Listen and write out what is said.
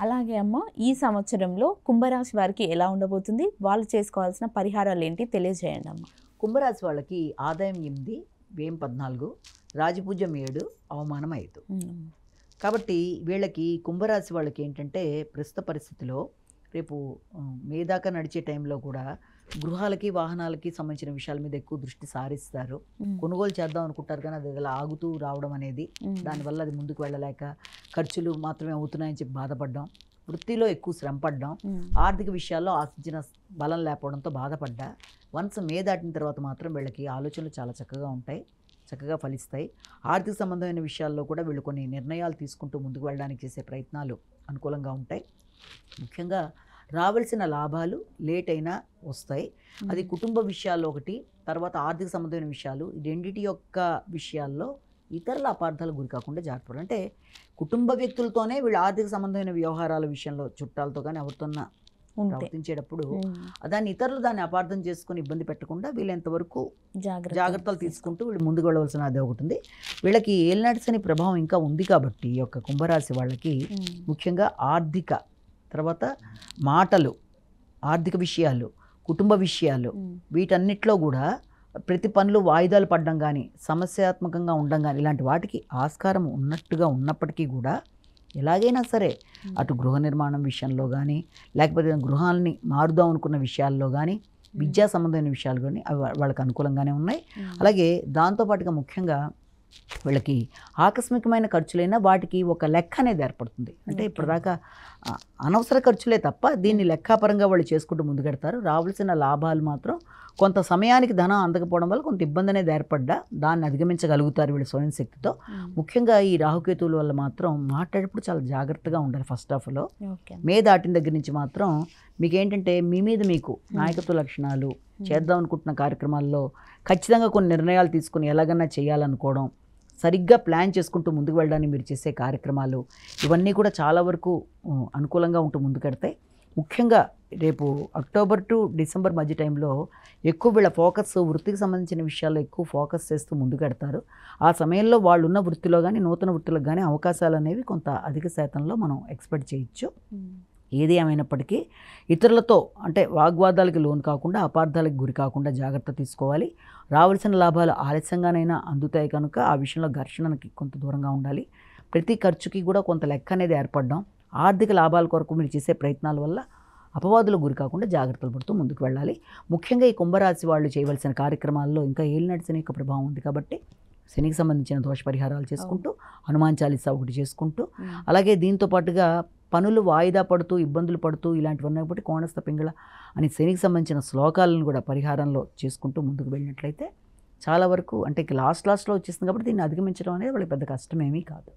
అలాగే అమ్మ, ఈ సంవత్సరంలో కుంభరాశి వారికి ఎలా ఉండబోతుంది, వాళ్ళు చేసుకోవాల్సిన పరిహారాలు ఏంటి తెలియజేయండి అమ్మ. కుంభరాశి వాళ్ళకి ఆదాయం 8, వ్యయం 14, రాజపూజ్యం 7, అవమానం 5. కాబట్టి వీళ్ళకి కుంభరాశి వాళ్ళకి ఏంటంటే ప్రస్తుత పరిస్థితిలో రేపు మే దాకా నడిచే టైంలో కూడా గృహాలకి వాహనాలకి సంబంధించిన విషయాల మీద ఎక్కువ దృష్టి సారిస్తారు. కొనుగోలు చేద్దాం అనుకుంటారు కానీ అది ఇలా ఆగుతూ రావడం అనేది, దానివల్ల అది ముందుకు వెళ్ళలేక ఖర్చులు మాత్రమే అవుతున్నాయని చెప్పి బాధపడడం, వృత్తిలో ఎక్కువ శ్రమ పడ్డం, ఆర్థిక విషయాల్లో ఆశించిన బలం లేకపోవడంతో బాధపడ్డా వన్స్ మే దాటిన తర్వాత మాత్రం వీళ్ళకి ఆలోచనలు చాలా చక్కగా ఉంటాయి, చక్కగా ఫలిస్తాయి. ఆర్థిక సంబంధమైన విషయాల్లో కూడా వీళ్ళు కొన్ని నిర్ణయాలు తీసుకుంటూ ముందుకు వెళ్ళడానికి చేసే ప్రయత్నాలు అనుకూలంగా ఉంటాయి. ముఖ్యంగా రావాల్సిన లాభాలు లేట్ అయినా వస్తాయి. అది కుటుంబ విషయాల్లో ఒకటి, తర్వాత ఆర్థిక సంబంధమైన విషయాలు, ఈ రెండింటి యొక్క విషయాల్లో ఇతరుల అపార్థాలకు గురి కాకుండా జాగ్రత్త. అంటే కుటుంబ వ్యక్తులతోనే వీళ్ళు ఆర్థిక సంబంధమైన వ్యవహారాల విషయంలో చుట్టాలతో కానీ ఎవరితోన్నా ప్రవర్తించేటప్పుడు దాన్ని ఇతరులు దాన్ని అపార్థం చేసుకుని ఇబ్బంది పెట్టకుండా వీళ్ళెంతవరకు జాగ్రత్తలు తీసుకుంటూ వీళ్ళు ముందుకు వెళ్ళవలసిన అదే ఒకటి ఉంది. వీళ్ళకి ఏలినాటి శని ప్రభావం ఇంకా ఉంది కాబట్టి ఈ యొక్క కుంభరాశి వాళ్ళకి ముఖ్యంగా ఆర్థిక, తర్వాత మాటలు, ఆర్థిక విషయాలు, కుటుంబ విషయాలు, వీటన్నిటిలో కూడా ప్రతి పనులు వాయిదాలు పడడం కానీ, సమస్యాత్మకంగా ఉండడం కానీ, ఇలాంటి వాటికి ఆస్కారం ఉన్నట్టుగా ఉన్నప్పటికీ కూడా ఎలాగైనా సరే అటు గృహ నిర్మాణం విషయంలో కానీ, లేకపోతే గృహాలని మారుదాం అనుకున్న విషయాల్లో కానీ, విద్యా సంబంధమైన విషయాలు కానీ అవి వాళ్ళకి అనుకూలంగానే ఉన్నాయి. అలాగే దాంతోపాటుగా ముఖ్యంగా వీళ్ళకి ఆకస్మికమైన ఖర్చులైనా వాటికి ఒక లెక్క అనేది ఏర్పడుతుంది. అంటే ఇప్పటిదాకా అనవసర ఖర్చులే తప్ప దీన్ని లెక్కాపరంగా వాళ్ళు చేసుకుంటూ ముందుకెడతారు. రావాల్సిన లాభాలు మాత్రం కొంత సమయానికి ధనం అందకపోవడం వల్ల కొంత ఇబ్బంది అనేది ఏర్పడ్డా దాన్ని అధిగమించగలుగుతారు వీళ్ళు స్వయం శక్తితో. ముఖ్యంగా ఈ రాహుకేతువుల వల్ల మాత్రం మాట్లాడేటప్పుడు చాలా జాగ్రత్తగా ఉండాలి. ఫస్ట్ హాఫ్లో మే దాటిన దగ్గర నుంచి మాత్రం మీకు ఏంటంటే మీ మీద మీకు నాయకత్వ లక్షణాలు, చేద్దాం అనుకుంటున్న కార్యక్రమాల్లో ఖచ్చితంగా కొన్ని నిర్ణయాలు తీసుకుని ఎలాగన్నా చేయాలనుకోవడం, సరిగ్గా ప్లాన్ చేసుకుంటూ ముందుకు వెళ్ళడానికి మీరు చేసే కార్యక్రమాలు ఇవన్నీ కూడా చాలా వరకు అనుకూలంగా ఉంటూ ముందుకెడతాయి. ముఖ్యంగా రేపు అక్టోబర్ టు డిసెంబర్ మధ్య టైంలో ఎక్కువ వీళ్ళ ఫోకస్ వృత్తికి సంబంధించిన విషయాల్లో ఎక్కువ ఫోకస్ చేస్తూ ముందుకెడతారు. ఆ సమయంలో వాళ్ళు ఉన్న వృత్తిలో కానీ నూతన వృత్తులకు కానీ అవకాశాలు అనేవి కొంత అధిక శాతంలో మనం ఎక్స్పెక్ట్ చేయొచ్చు. ఏది ఏమైనప్పటికీ ఇతరులతో అంటే వాగ్వాదాలకి లోను కాకుండా, అపార్థాలకు గురి కాకుండా జాగ్రత్త తీసుకోవాలి. రావాల్సిన లాభాలు ఆలస్యంగానైనా అందుతాయి కనుక ఆ విషయంలో ఘర్షణకి కొంత దూరంగా ఉండాలి. ప్రతి ఖర్చుకి కూడా కొంత లెక్క అనేది ఏర్పడడం, ఆర్థిక లాభాల కొరకు మీరు చేసే ప్రయత్నాల వల్ల అపవాదులకు గురి కాకుండా జాగ్రత్తలు పడుతూ ముందుకు వెళ్ళాలి. ముఖ్యంగా ఈ కుంభరాశి వాళ్ళు చేయవలసిన కార్యక్రమాల్లో ఇంకా ఏలినాటి శని యొక్క ప్రభావం ఉంది కాబట్టి శనికి సంబంధించిన దోష పరిహారాలు చేసుకుంటూ, హనుమాన్ చాలీసా ఒకటి చేసుకుంటూ, అలాగే దీంతో పాటుగా పనులు వాయిదా పడుతూ ఇబ్బందులు పడుతూ ఇలాంటివన్నీ కాబట్టి కోణస్థ పింగళ అని శనికి సంబంధించిన శ్లోకాలను కూడా పరిహారంలో చేసుకుంటూ ముందుకు వెళ్ళినట్లయితే చాలా వరకు అంటే లాస్ట్లో వచ్చేస్తుంది కాబట్టి దీన్ని అధిగమించడం అనేది వాళ్ళకి పెద్ద కష్టమేమీ కాదు.